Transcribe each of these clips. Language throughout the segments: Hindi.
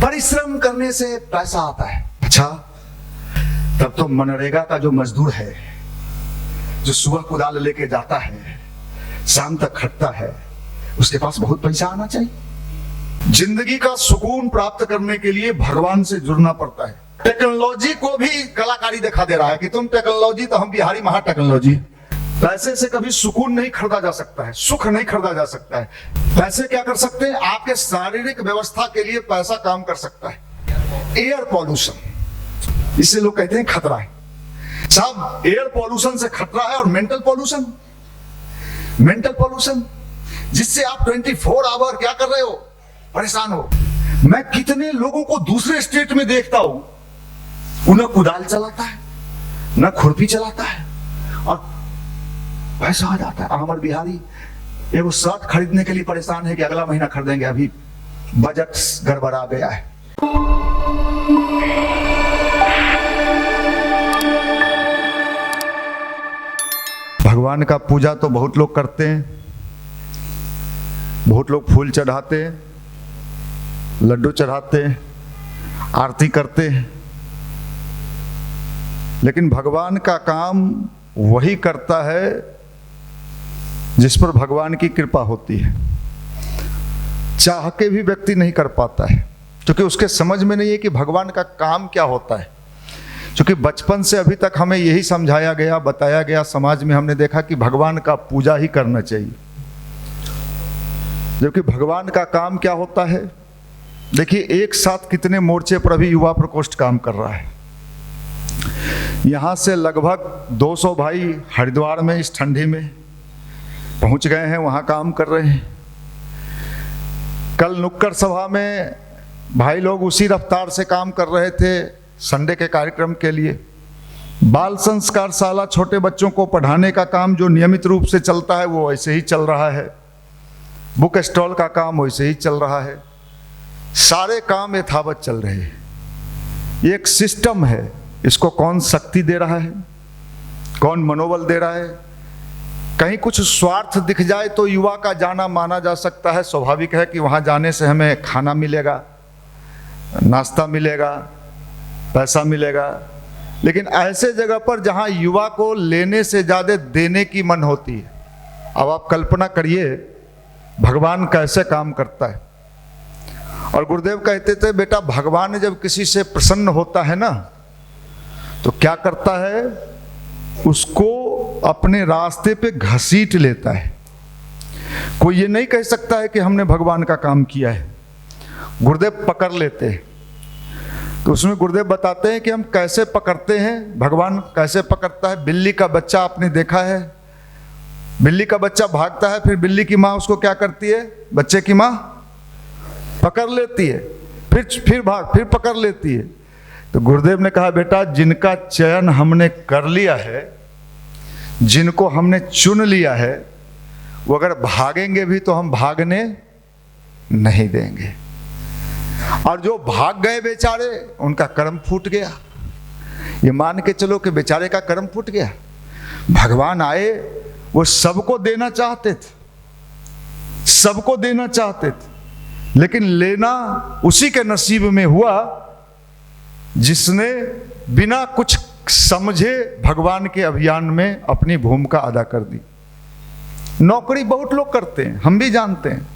परिश्रम करने से पैसा आता है। अच्छा, तब तो मनरेगा का जो मजदूर है, जो सुबह कुदाल लेके जाता है, शाम तक खटता है, उसके पास बहुत पैसा आना चाहिए। जिंदगी का सुकून प्राप्त करने के लिए भगवान से जुड़ना पड़ता है। टेक्नोलॉजी को भी कलाकारी दिखा दे रहा है कि तुम टेक्नोलॉजी तो हम बिहारी महा टेक्नोलॉजी। पैसे से कभी सुकून नहीं खरीदा जा सकता है, सुख नहीं खरीदा जा सकता है। पैसे क्या कर सकते हैं? आपके शारीरिक व्यवस्था के लिए पैसा काम कर सकता है। एयर पॉल्यूशन, इससे लोग कहते हैं खतरा है। साहब, एयर पॉल्यूशन से खतरा है। और मेंटल पॉल्यूशन, मेंटल पॉल्यूशन जिससे आप 24 आवर क्या कर रहे हो? परेशान हो। मैं कितने लोगों को दूसरे स्टेट में देखता हूं, उन्हें कुदाल चलाता है, न खुरपी चलाता है, और पैसा आ जाता है। हमारे बिहारी एगो शर्ट खरीदने के लिए परेशान है कि अगला महीना खरीदेंगे, अभी बजट गड़बड़ा गया है। भगवान का पूजा तो बहुत लोग करते हैं, बहुत लोग फूल चढ़ाते हैं, लड्डू चढ़ाते हैं, आरती करते हैं, लेकिन भगवान का काम वही करता है जिस पर भगवान की कृपा होती है। चाह के भी व्यक्ति नहीं कर पाता है, क्योंकि उसके समझ में नहीं है कि भगवान का काम क्या होता है। क्योंकि बचपन से अभी तक हमें यही समझाया गया, बताया गया, समाज में हमने देखा कि भगवान का पूजा ही करना चाहिए। जबकि भगवान का काम क्या होता है? देखिए, एक साथ कितने मोर्चे पर अभी युवा प्रकोष्ठ काम कर रहा है। यहाँ से लगभग 200 भाई हरिद्वार में इस ठंडी में पहुँच गए हैं, वहाँ काम कर रहे हैं। कल नुक्कड़ सभा में भाई लोग उसी रफ्तार से काम कर रहे थे संडे के कार्यक्रम के लिए। बाल संस्कार शाला, छोटे बच्चों को पढ़ाने का काम जो नियमित रूप से चलता है वो वैसे ही चल रहा है। बुक स्टॉल का काम वैसे ही चल रहा है। सारे काम यथावत चल रहे हैं। ये एक सिस्टम है। इसको कौन शक्ति दे रहा है, कौन मनोबल दे रहा है? कहीं कुछ स्वार्थ दिख जाए तो युवा का जाना माना जा सकता है। स्वाभाविक है कि वहाँ जाने से हमें खाना मिलेगा, नाश्ता मिलेगा, पैसा मिलेगा। लेकिन ऐसे जगह पर जहाँ युवा को लेने से ज़्यादा देने की मन होती है। अब आप कल्पना करिए भगवान कैसे काम करता है। और गुरुदेव कहते थे, बेटा भगवान जब किसी से प्रसन्न होता है ना, तो क्या करता है? उसको अपने रास्ते पे घसीट लेता है। कोई ये नहीं कह सकता है कि हमने भगवान का काम किया है। गुरुदेव पकड़ लेते हैं। तो उसमें गुरुदेव बताते हैं कि हम कैसे पकड़ते हैं, भगवान कैसे पकड़ता है। बिल्ली का बच्चा आपने देखा है, बिल्ली का बच्चा भागता है, फिर बिल्ली की माँ उसको क्या करती है? बच्चे की माँ पकड़ लेती है, फिर पकड़ लेती है। तो गुरुदेव ने कहा, बेटा जिनका चयन हमने कर लिया है, जिनको हमने चुन लिया है, वो अगर भागेंगे भी तो हम भागने नहीं देंगे। और जो भाग गए बेचारे, उनका कर्म फूट गया। ये मान के चलो कि बेचारे का कर्म फूट गया। भगवान आए, वो सबको देना चाहते थे, सबको देना चाहते थे, लेकिन लेना उसी के नसीब में हुआ जिसने बिना कुछ समझे भगवान के अभियान में अपनी भूमिका अदा कर दी। नौकरी बहुत लोग करते हैं, हम भी जानते हैं,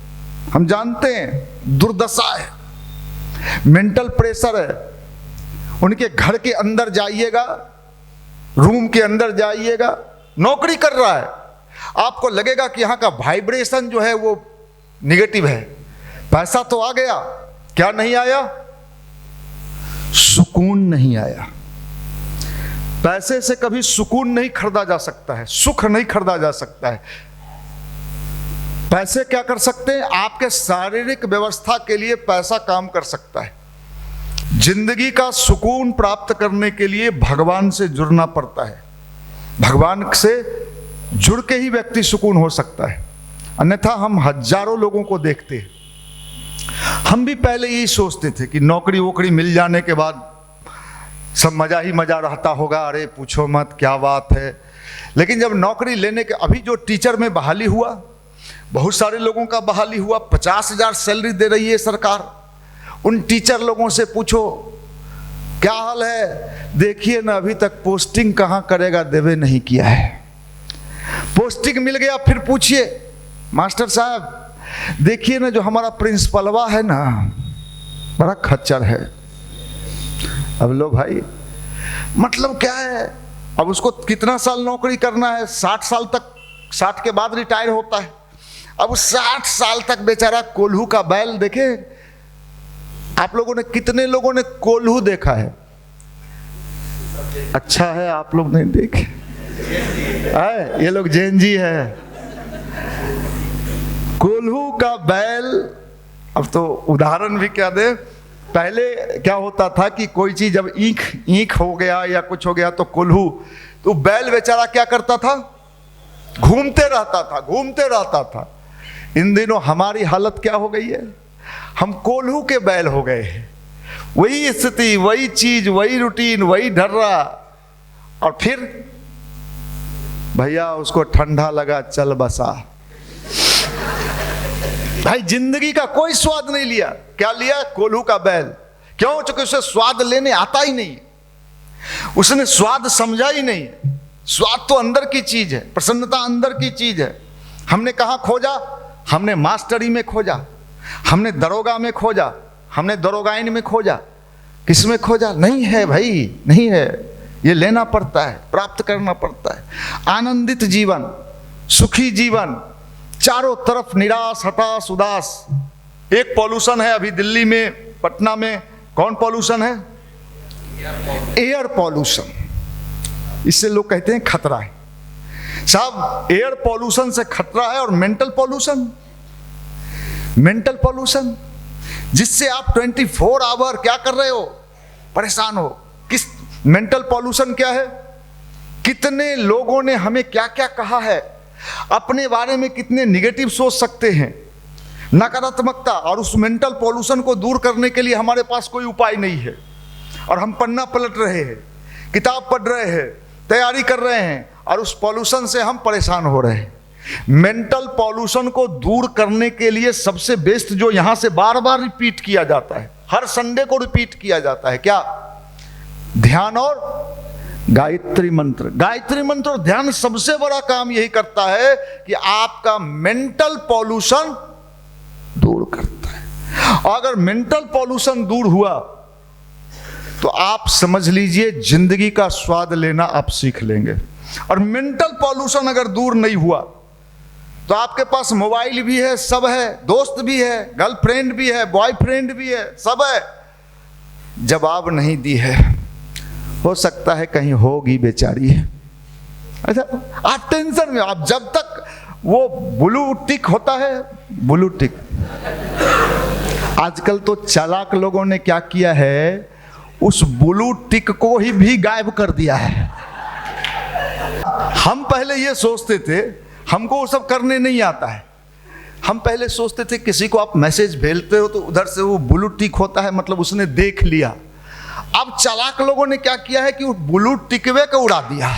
हम जानते हैं दुर्दशा है, मेंटल प्रेशर है। उनके घर के अंदर जाइएगा, रूम के अंदर जाइएगा, नौकरी कर रहा है, आपको लगेगा कि यहाँ का वाइब्रेशन जो है वो निगेटिव है। पैसा तो आ गया, क्या नहीं आया? सुकून नहीं आया। पैसे से कभी सुकून नहीं खरीदा जा सकता है, सुख नहीं खरीदा जा सकता है। पैसे क्या कर सकते हैं? आपके शारीरिक व्यवस्था के लिए पैसा काम कर सकता है। जिंदगी का सुकून प्राप्त करने के लिए भगवान से जुड़ना पड़ता है। भगवान से जुड़ के ही व्यक्ति सुकून हो सकता है। अन्यथा हम हजारों लोगों को देखते हैं। हम भी पहले यही सोचते थे कि नौकरी वोकरी मिल जाने के बाद सब मजा ही मजा रहता होगा, अरे पूछो मत क्या बात है। लेकिन जब नौकरी लेने के, अभी जो टीचर में बहाली हुआ, बहुत सारे लोगों का बहाली हुआ, 50,000 सैलरी दे रही है सरकार, उन टीचर लोगों से पूछो क्या हाल है, देखिए ना अभी तक पोस्टिंग कहाँ करेगा, देवे नहीं किया है। पोस्टिंग मिल गया, फिर पूछिए मास्टर साहब देखिए ना जो हमारा प्रिंसिपलवा है ना बड़ा खच्चर है। अब लो भाई, मतलब क्या है, अब उसको कितना साल नौकरी करना है, 60 साल तक, 60 के बाद रिटायर होता है। अब 60 साल तक बेचारा कोल्हू का बैल देखे। आप लोगों ने, कितने लोगों ने कोल्हू देखा है? अच्छा है आप लोग नहीं देखे, ये लोग जैन जी है। कोल्हू का बैल, अब तो उदाहरण भी क्या दे, पहले क्या होता था कि कोई चीज जब ईंख हो गया या कुछ हो गया तो कोल्हू, तो बैल बेचारा क्या करता था, घूमते रहता था। इन दिनों हमारी हालत क्या हो गई है, हम कोल्हू के बैल हो गए हैं। वही स्थिति, वही चीज, वही रूटीन, वही ढर्रा, और फिर भैया उसको ठंडा लगा चल बसा। भाई जिंदगी का कोई स्वाद नहीं लिया। क्या लिया? कोल्हू का बैल। क्यों? क्योंकि उसे स्वाद लेने आता ही नहीं, उसने स्वाद समझा ही नहीं। स्वाद तो अंदर की चीज है, प्रसन्नता अंदर की चीज है। हमने कहाँ खोजा? हमने मास्टरी में खोजा, हमने दरोगा में खोजा, हमने दरोगाइन में खोजा। किस में खोजा? नहीं है भाई, नहीं है। ये लेना पड़ता है, प्राप्त करना पड़ता है। आनंदित जीवन, सुखी जीवन, चारों तरफ निराश, हताश, उदास। एक पॉल्यूशन है अभी दिल्ली में, पटना में। कौन पॉल्यूशन है? Air pollution. इससे लोग कहते हैं खतरा है। साहब एयर पॉल्यूशन से खतरा है, और मेंटल पॉल्यूशन, मेंटल पॉल्यूशन जिससे आप 24 आवर क्या कर रहे हो? परेशान हो। किस मेंटल पॉल्यूशन क्या है? कितने लोगों ने हमें क्या क्या कहा है, अपने बारे में कितने निगेटिव सोच सकते हैं, नकारात्मकता। और उस मेंटल पॉल्यूशन को दूर करने के लिए हमारे पास कोई उपाय नहीं है, और हम पन्ना पलट रहे हैं, किताब पढ़ रहे हैं, तैयारी कर रहे हैं, और उस पॉल्यूशन से हम परेशान हो रहे हैं। मेंटल पॉल्यूशन को दूर करने के लिए सबसे बेस्ट जो यहां से बार बार रिपीट किया जाता है, हर संडे को रिपीट किया जाता है, क्या? ध्यान और गायत्री मंत्र। गायत्री मंत्र और ध्यान सबसे बड़ा काम यही करता है कि आपका मेंटल पॉल्यूशन दूर करता है। और अगर मेंटल पॉल्यूशन दूर हुआ तो आप समझ लीजिए जिंदगी का स्वाद लेना आप सीख लेंगे। और मेंटल पॉल्यूशन अगर दूर नहीं हुआ तो आपके पास मोबाइल भी है, सब है, दोस्त भी है, गर्लफ्रेंड भी है, बॉयफ्रेंड भी है, सब है, जवाब नहीं दी है। हो सकता है कहीं होगी बेचारी। अच्छा आप टेंशन में, आप जब तक वो ब्लू टिक होता है, ब्लू टिक, आजकल तो चालाक लोगों ने क्या किया है, उस ब्लू टिक को ही भी गायब कर दिया है। हम पहले ये सोचते थे, हमको वो सब करने नहीं आता है। हम पहले सोचते थे किसी को आप मैसेज भेजते हो तो उधर से वो ब्लू टिक होता है, मतलब उसने देख लिया। अब चालाक लोगों ने क्या किया है कि वो ब्लू टिकवे को उड़ा दिया।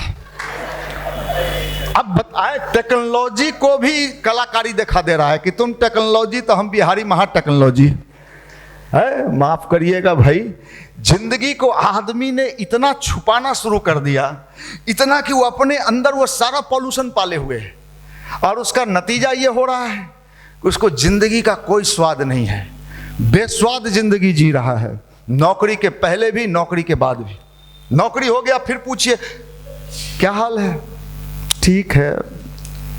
अब बताए, टेक्नोलॉजी को भी कलाकारी दिखा दे रहा है कि तुम टेक्नोलॉजी, तो हम बिहारी महा टेक्नोलॉजी है। माफ करिएगा भाई, जिंदगी को आदमी ने इतना छुपाना शुरू कर दिया, इतना कि वो अपने अंदर वो सारा पॉल्यूशन पाले हुए है। और उसका नतीजा ये हो रहा है कि उसको जिंदगी का कोई स्वाद नहीं है, बेस्वाद जिंदगी जी रहा है। नौकरी के पहले भी, नौकरी के बाद भी। नौकरी हो गया, फिर पूछिए क्या हाल है, ठीक है,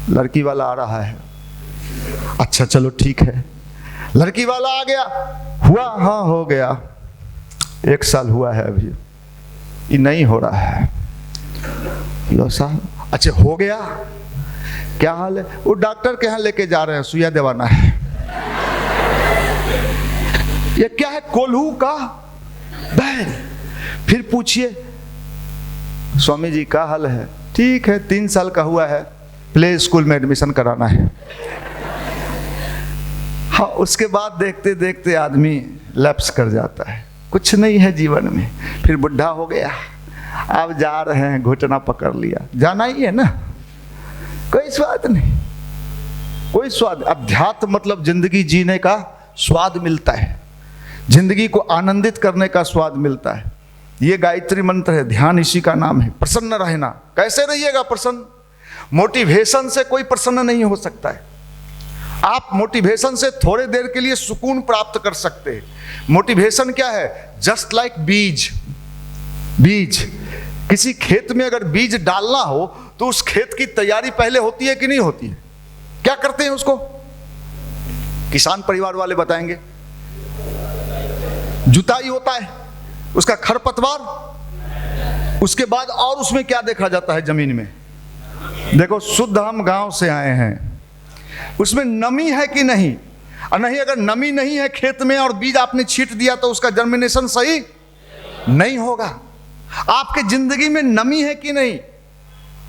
लड़की वाला आ रहा है, अच्छा चलो ठीक है। लड़की वाला आ गया, हुआ, हाँ हो गया, 1 साल हुआ है अभी, ये नहीं हो रहा है। लो साहब, अच्छा हो गया, क्या हाल है? वो डॉक्टर के यहाँ लेके जा रहे हैं, सुइया दिलवाना है। ये क्या है? कोल्हू का बैल। फिर पूछिए स्वामी जी का हाल है, ठीक है, 3 साल का हुआ है, प्ले स्कूल में एडमिशन कराना है। हाँ, उसके बाद देखते देखते आदमी लैप्स कर जाता है, कुछ नहीं है जीवन में। फिर बुढ़ा हो गया, अब जा रहे हैं, घुटना पकड़ लिया, जाना ही है ना, कोई स्वाद नहीं, कोई स्वाद। अध्यात्म मतलब जिंदगी जीने का स्वाद मिलता है। जिंदगी को आनंदित करने का स्वाद मिलता है। ये गायत्री मंत्र है, ध्यान इसी का नाम है। प्रसन्न रहना, कैसे रहिएगा प्रसन्न? मोटिवेशन से कोई प्रसन्न नहीं हो सकता है। आप मोटिवेशन से थोड़े देर के लिए सुकून प्राप्त कर सकते हैं। मोटिवेशन क्या है? जस्ट लाइक बीज। किसी खेत में अगर बीज डालना हो तो उस खेत की तैयारी पहले होती है कि नहीं होती है? क्या करते हैं उसको? किसान परिवार वाले बताएंगे। जुताई होता है, उसका खरपतवार, उसके बाद और उसमें क्या देखा जाता है जमीन में? देखो, शुद्ध हम गांव से आए हैं, उसमें नमी है कि नहीं? और नहीं, अगर नमी नहीं है खेत में और बीज आपने छींट दिया तो उसका जर्मिनेशन सही नहीं होगा। आपके जिंदगी में नमी है कि नहीं?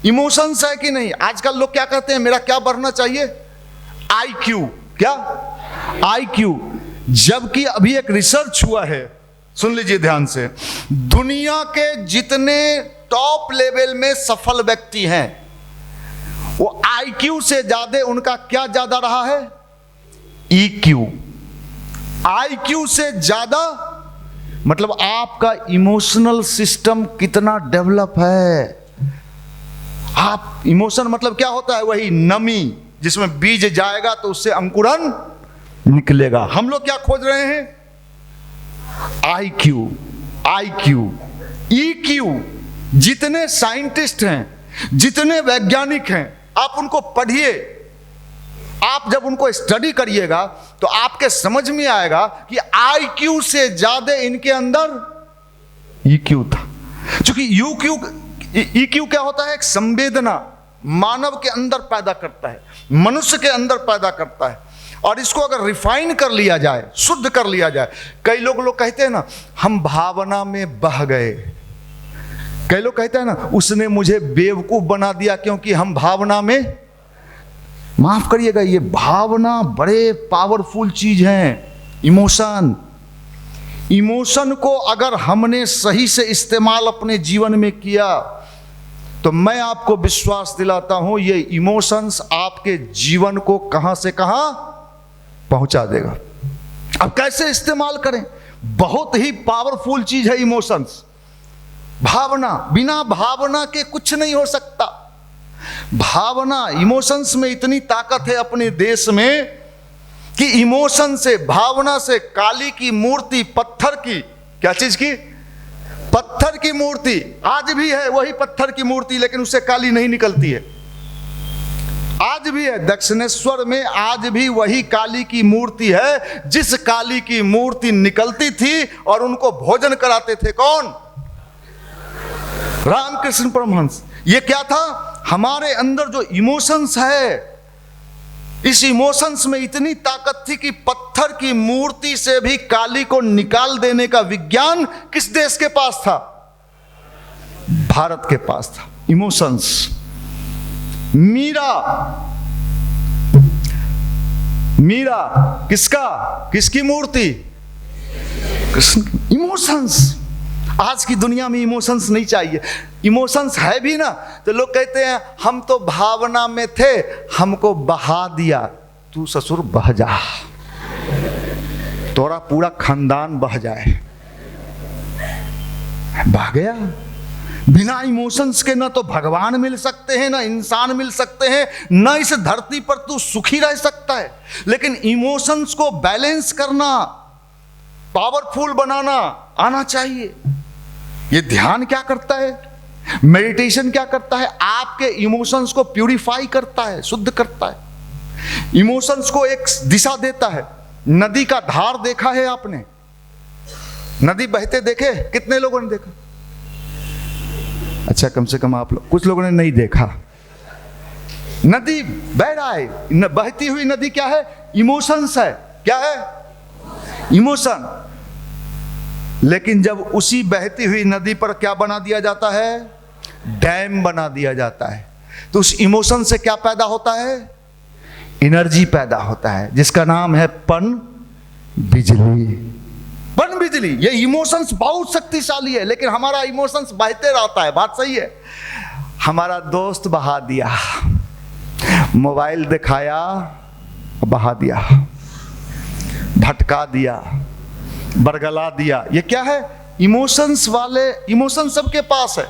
इमोशंस है कि नहीं? आजकल लोग क्या कहते हैं, मेरा क्या बढ़ना चाहिए? IQ। क्या? IQ। जबकि अभी एक रिसर्च हुआ है, सुन लीजिए ध्यान से, दुनिया के जितने टॉप लेवल में सफल व्यक्ति हैं वो IQ से ज्यादा उनका क्या ज्यादा रहा है? EQ। IQ से ज्यादा मतलब आपका इमोशनल सिस्टम कितना डेवलप है। आप इमोशन मतलब क्या होता है? वही नमी जिसमें बीज जाएगा तो उससे अंकुरन निकलेगा। हम लोग क्या खोज रहे हैं? IQ, EQ। जितने साइंटिस्ट हैं, जितने वैज्ञानिक हैं, आप उनको पढ़िए। आप जब उनको स्टडी करिएगा तो आपके समझ में आएगा कि IQ से ज्यादा इनके अंदर EQ था। क्योंकि EQ क्या होता है? एक संवेदना मानव के अंदर पैदा करता है, मनुष्य के अंदर पैदा करता है। और इसको अगर रिफाइन कर लिया जाए, शुद्ध कर लिया जाए, कई लोग कहते हैं ना, हम भावना में बह गए। कई लोग कहते हैं ना, उसने मुझे बेवकूफ बना दिया क्योंकि हम भावना में। माफ करिएगा, ये भावना बड़े पावरफुल चीज हैं। इमोशन को अगर हमने सही से इस्तेमाल अपने जीवन में किया तो मैं आपको विश्वास दिलाता हूं, ये इमोशंस आपके जीवन को कहां से कहां पहुंचा देगा। अब कैसे इस्तेमाल करें? बहुत ही पावरफुल चीज है इमोशंस। भावना, बिना भावना के कुछ नहीं हो सकता। भावना, इमोशंस में इतनी ताकत है अपने देश में कि इमोशन से, भावना से काली की मूर्ति, पत्थर की, क्या चीज की? पत्थर की मूर्ति आज भी है, वही पत्थर की मूर्ति, लेकिन उससे काली नहीं निकलती है। आज भी है दक्षिणेश्वर में, आज भी वही काली की मूर्ति है जिस काली की मूर्ति निकलती थी और उनको भोजन कराते थे। कौन? रामकृष्ण परमहंस। ये क्या था? हमारे अंदर जो इमोशंस है, इस इमोशंस में इतनी ताकत थी कि पत्थर की मूर्ति से भी काली को निकाल देने का विज्ञान किस देश के पास था? भारत के पास था। इमोशंस। मीरा किसकी मूर्ति? कृष्ण। इमोशंस। आज की दुनिया में इमोशंस नहीं चाहिए। इमोशंस है भी ना तो लोग कहते हैं हम तो भावना में थे, हमको बहा दिया। तू ससुर बह जा, तोरा पूरा खानदान बह जाए। बह गया। बिना इमोशंस के ना तो भगवान मिल सकते हैं, ना इंसान मिल सकते हैं, ना इस धरती पर तू सुखी रह सकता है। लेकिन इमोशंस को बैलेंस करना, पावरफुल बनाना आना चाहिए। ये ध्यान क्या करता है? मेडिटेशन क्या करता है? आपके इमोशंस को प्यूरिफाई करता है, शुद्ध करता है। इमोशंस को एक दिशा देता है। नदी का धार देखा है आपने? नदी बहते देखे? कितने लोगों ने देखा? अच्छा, कम से कम आप लोग, कुछ लोगों ने नहीं देखा। नदी बह रहा है, बहती हुई नदी क्या है? इमोशंस है। क्या है? इमोशन। लेकिन जब उसी बहती हुई नदी पर क्या बना दिया जाता है? डैम बना दिया जाता है, तो उस इमोशन से क्या पैदा होता है? एनर्जी पैदा होता है, जिसका नाम है पन बिजली। पन बिजली। ये इमोशंस बहुत शक्तिशाली है, लेकिन हमारा इमोशंस बहते रहता है। बात सही है। हमारा दोस्त बहा दिया, मोबाइल दिखाया, बहा दिया, भटका दिया, बरगला दिया। ये क्या है? इमोशंस वाले, इमोशन सबके पास है।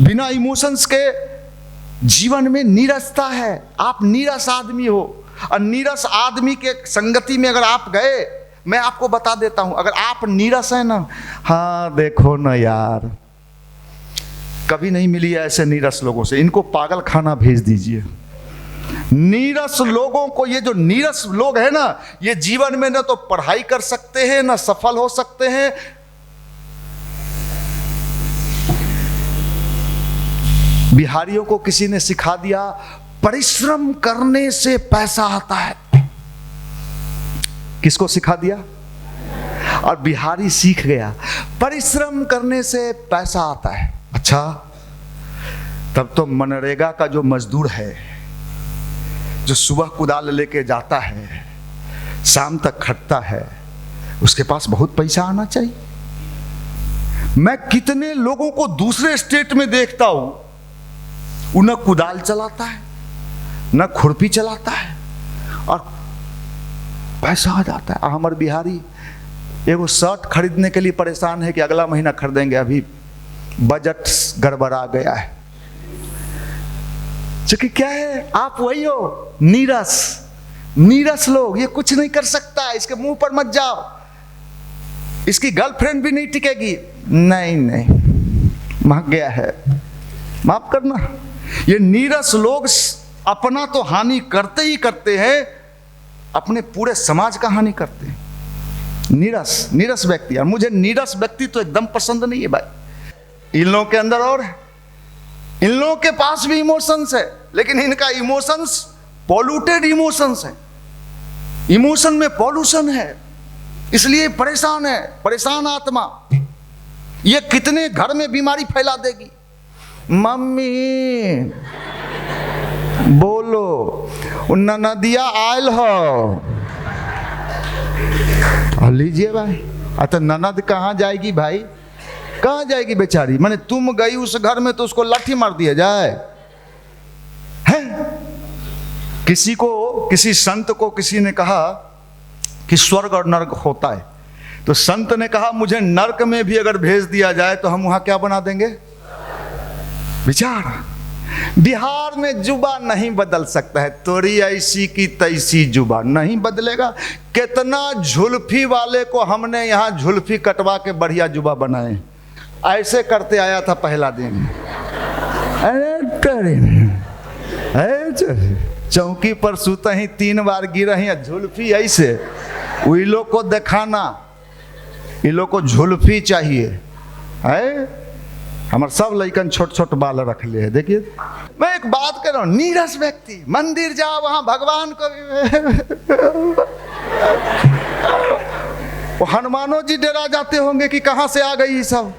बिना इमोशंस के जीवन में नीरसता है। आप नीरस आदमी हो, और नीरस आदमी के संगति में अगर आप गए, मैं आपको बता देता हूं, अगर आप नीरस है ना, हाँ देखो ना यार, कभी नहीं मिली है ऐसे नीरस लोगों से, इनको पागल खाना भेज दीजिए। नीरस लोगों को, ये जो नीरस लोग हैं ना, ये जीवन में ना तो पढ़ाई कर सकते हैं, ना सफल हो सकते हैं। बिहारियों को किसी ने सिखा दिया, परिश्रम करने से पैसा आता है। किसको सिखा दिया? और बिहारी सीख गया, परिश्रम करने से पैसा आता है। अच्छा, तब तो मनरेगा का जो मजदूर है, जो सुबह कुदाल लेके जाता है, शाम तक खटता है, उसके पास बहुत पैसा आना चाहिए। मैं कितने लोगों को दूसरे स्टेट में देखता हूं, वो न कुदाल चलाता है, न खुरपी चलाता है, और पैसा आ जाता है। हमारे बिहारी एगो शर्ट खरीदने के लिए परेशान है कि अगला महीना खरीदेंगे, अभी बजट गड़बड़ा गया है। क्योंकि क्या है, आप वही हो, नीरस। नीरस लोग, ये कुछ नहीं कर सकता, इसके मुंह पर मत जाओ, इसकी गर्लफ्रेंड भी नहीं टिकेगी, नहीं नहीं महक गया है, माफ करना। ये नीरस लोग अपना तो हानि करते ही करते हैं, अपने पूरे समाज का हानि करते हैं। नीरस व्यक्ति, और मुझे नीरस व्यक्ति तो एकदम पसंद नहीं है भाई। इन लोगों के अंदर और है, इन लोगों के पास भी इमोशंस है, लेकिन इनका इमोशंस पॉल्यूटेड इमोशंस है। इमोशन में पॉल्यूशन है, इसलिए परेशान है, परेशान आत्मा। ये कितने घर में बीमारी फैला देगी। मम्मी बोलो, नदिया आयल हो, लीजिए भाई। अच्छा, ननद कहाँ जाएगी भाई, कहाँ जाएगी बेचारी? माने तुम गई उस घर में तो उसको लाठी मार दिया जाए है? किसी को, किसी संत को किसी ने कहा कि स्वर्ग और नर्क होता है, तो संत ने कहा मुझे नर्क में भी अगर भेज दिया जाए तो हम वहां क्या बना देंगे? विचार। बिहार में जुबा नहीं बदल सकता है, तोरी ऐसी की तैसी जुबा नहीं बदलेगा। कितना झुल्फी वाले को हमने यहाँ झुल्फी कटवा के बढ़िया जुबा बनाए, ऐसे करते आया था पहला दिन। अरे चौकी पर सुता ही 3 बार गिरा ही, झुल्फी ऐसे। वही लोग को दिखाना, इन लोग को झुल्फी चाहिए है। हमारे सब लड़कन छोट छोट बाल रख ले है। देखिए, मैं एक बात कर रहा हूँ, नीरस व्यक्ति मंदिर जाओ, वहां भगवान को वो हनुमानो जी डरा जाते होंगे कि कहां से आ गई सब।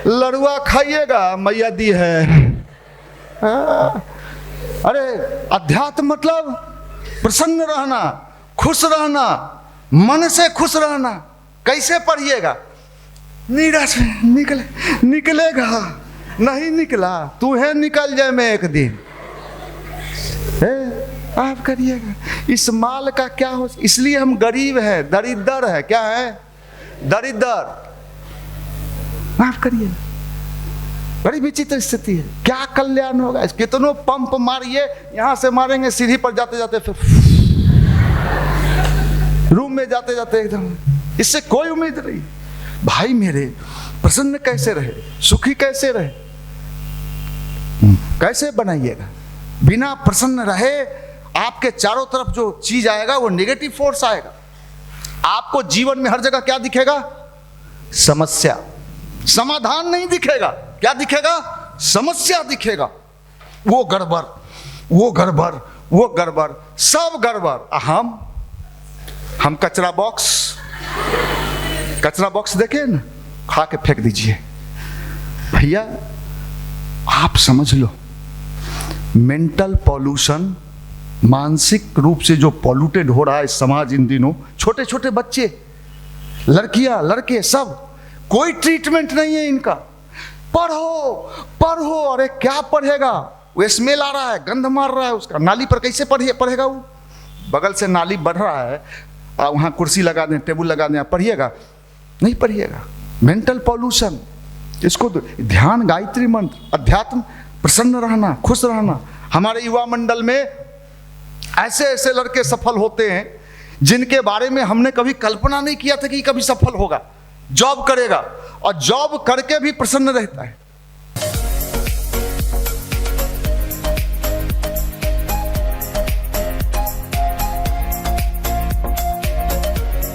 लड़ुआ खाइएगा, मैया दी है। अरे अध्यात्म मतलब प्रसन्न रहना, खुश रहना, मन से खुश रहना। कैसे पढ़िएगा? नीरस निकलेगा, नहीं निकला तू है, निकल जाए मैं एक दिन। आप करिएगा। इस माल का क्या हो, इसलिए हम गरीब हैं, दरिद्र है। क्या है? दरिद्र। माफ करिए, बड़ी विचित्र स्थिति है। क्या कल्याण होगा? कितनों पंप मारिए, यहां से मारेंगे सीढ़ी पर जाते जाते, फिर रूम में जाते जाते एकदम, इससे कोई उम्मीद नहीं। भाई मेरे प्रसन्न कैसे रहे, सुखी कैसे रहे, कैसे बनाइएगा? बिना प्रसन्न रहे आपके चारों तरफ जो चीज आएगा वो नेगेटिव फोर्स आएगा। आपको जीवन में हर जगह क्या दिखेगा? समस्या। समाधान नहीं दिखेगा। क्या दिखेगा? समस्या दिखेगा। वो गड़बड़, वो गड़बड़, वो गड़बड़, सब गड़बड़। हम कचरा बॉक्स देखे ना, खा के फेंक दीजिए। भैया आप समझ लो, मेंटल पॉल्यूशन, मानसिक रूप से जो पॉल्यूटेड हो रहा है समाज इन दिनों, छोटे छोटे बच्चे, लड़कियां, लड़के, सब, कोई ट्रीटमेंट नहीं है इनका। पढ़ो, अरे क्या पढ़ेगा? वो स्मेल आ रहा है, गंध मार रहा है उसका, नाली पर कैसे पढ़ेगा? वो बगल से नाली बढ़ रहा है, वहां कुर्सी लगा दें, टेबल लगा दें, पढ़िएगा। नहीं पढ़िएगा। मेंटल पॉल्यूशन, इसको ध्यान, गायत्री मंत्र, अध्यात्म, प्रसन्न रहना, खुश रहना। हमारे युवा मंडल में ऐसे ऐसे लड़के सफल होते हैं जिनके बारे में हमने कभी कल्पना नहीं किया था कि कभी सफल होगा। जॉब करेगा और जॉब करके भी प्रसन्न रहता है।